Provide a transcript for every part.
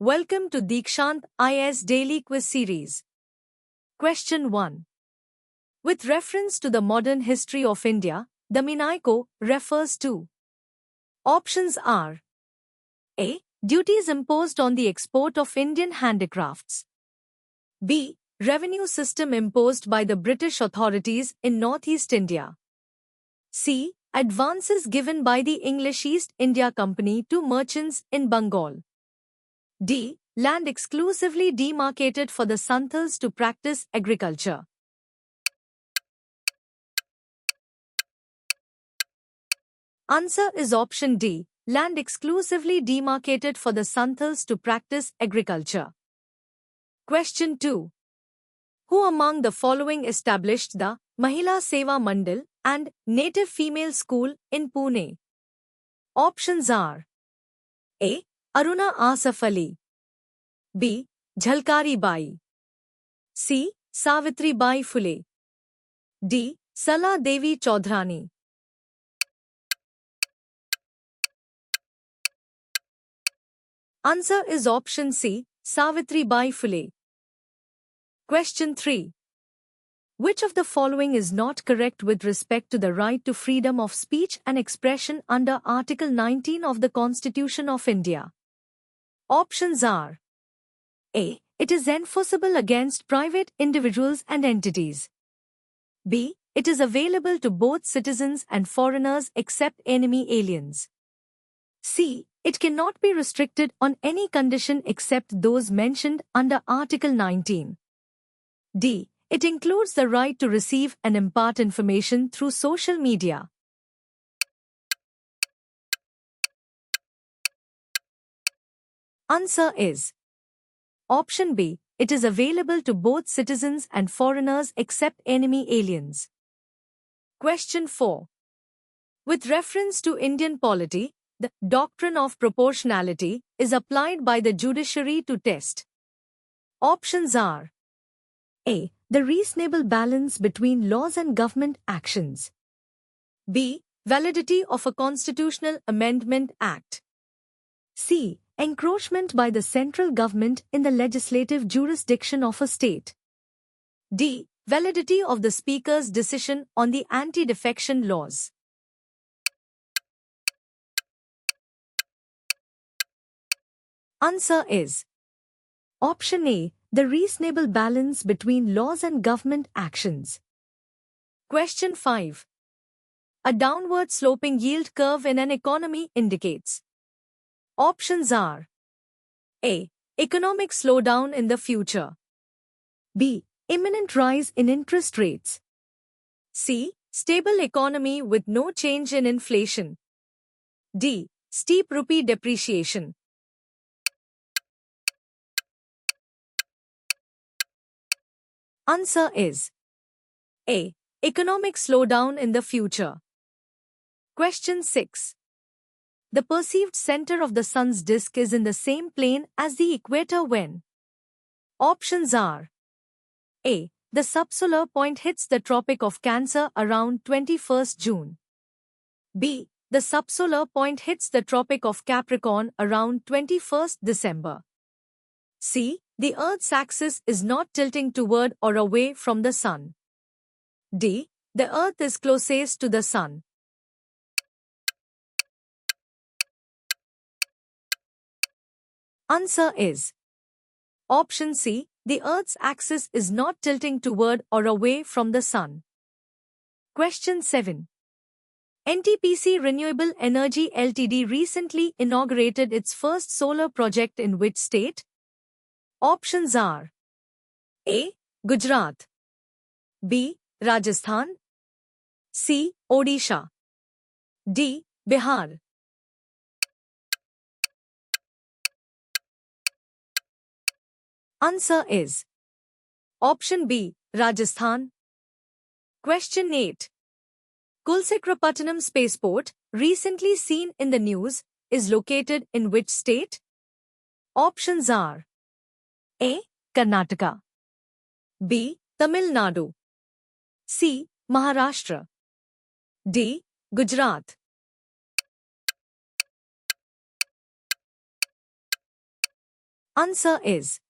Welcome to Deekshant IS Daily Quiz Series. Question 1. With reference to the modern history of India, the Minaiko refers to. Options are A. Duties imposed on the export of Indian handicrafts. B. Revenue system imposed by the British authorities in Northeast India. C. Advances given by the English East India Company to merchants in Bengal. D. Land exclusively demarcated for the Santals to practice agriculture. Answer is option D. Land exclusively demarcated for the Santals to practice agriculture. Question 2. Who among the following established the Mahila Seva Mandal and Native Female School in Pune? Options are A. Aruna Asaf Ali, B. Jhalkari Bai, C. Savitri Bai Phule, D. Sala Devi Chaudhrani. Answer is option C. Savitri Bai Phule. Question 3. Which of the following is not correct with respect to the right to freedom of speech and expression under Article 19 of the Constitution of India? Options are A. It is enforceable against private individuals and entities. B. It is available to both citizens and foreigners except enemy aliens. C. It cannot be restricted on any condition except those mentioned under Article 19. D. It includes the right to receive and impart information through social media. Answer is option B. It is available to both citizens and foreigners except enemy aliens. Question 4. With reference to Indian polity, the doctrine of proportionality is applied by the judiciary to test. Options are A. The reasonable balance between laws and government actions. B. Validity of a constitutional amendment act. C. Encroachment by the central government in the legislative jurisdiction of a state. D. Validity of the Speaker's decision on the anti-defection laws. Answer is option A. The reasonable balance between laws and government actions. Question 5. A downward sloping yield curve in an economy indicates. Options are A. Economic slowdown in the future. B. Imminent rise in interest rates. C. Stable economy with no change in inflation. D. Steep rupee depreciation. Answer is A. Economic slowdown in the future. Question 6. The perceived center of the sun's disk is in the same plane as the equator when. Options are A. The subsolar point hits the Tropic of Cancer around 21st June. B. The subsolar point hits the Tropic of Capricorn around 21st December. C. The Earth's axis is not tilting toward or away from the Sun. D. The Earth is closest to the Sun. Answer is option C. The Earth's axis is not tilting toward or away from the Sun. Question 7. NTPC Renewable Energy Ltd recently inaugurated its first solar project in which state? Options are A. Gujarat, B. Rajasthan, C. Odisha, D. Bihar. Answer is option B. Rajasthan. Question 8. Kulsekrapatnam spaceport, recently seen in the news, is located in which state? Options are A. Karnataka, B. Tamil Nadu, C. Maharashtra, D. Gujarat. Answer is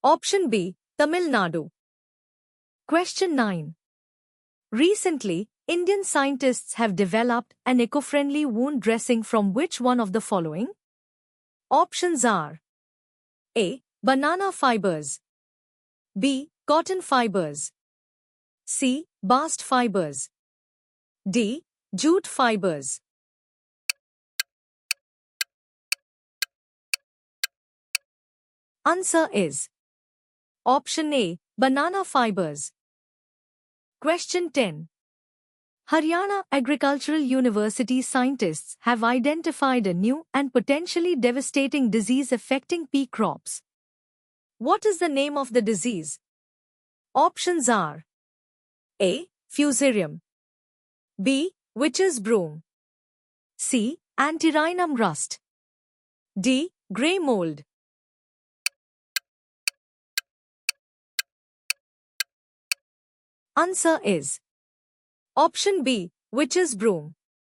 option B, Tamil Nadu. Question 9. Recently, Indian scientists have developed an eco-friendly wound dressing from which one of the following? Options are A. Banana fibers, B. Cotton fibers, C. Bast fibers, D. Jute fibers. Answer is option A. Banana fibers. Question 10. Haryana Agricultural University scientists have identified a new and potentially devastating disease affecting pea crops. What is the name of the disease? Options are A. Fusarium, B. Witch's broom, C. Antirrhinum rust, D. Grey mold. Answer is option B. Witch's broom.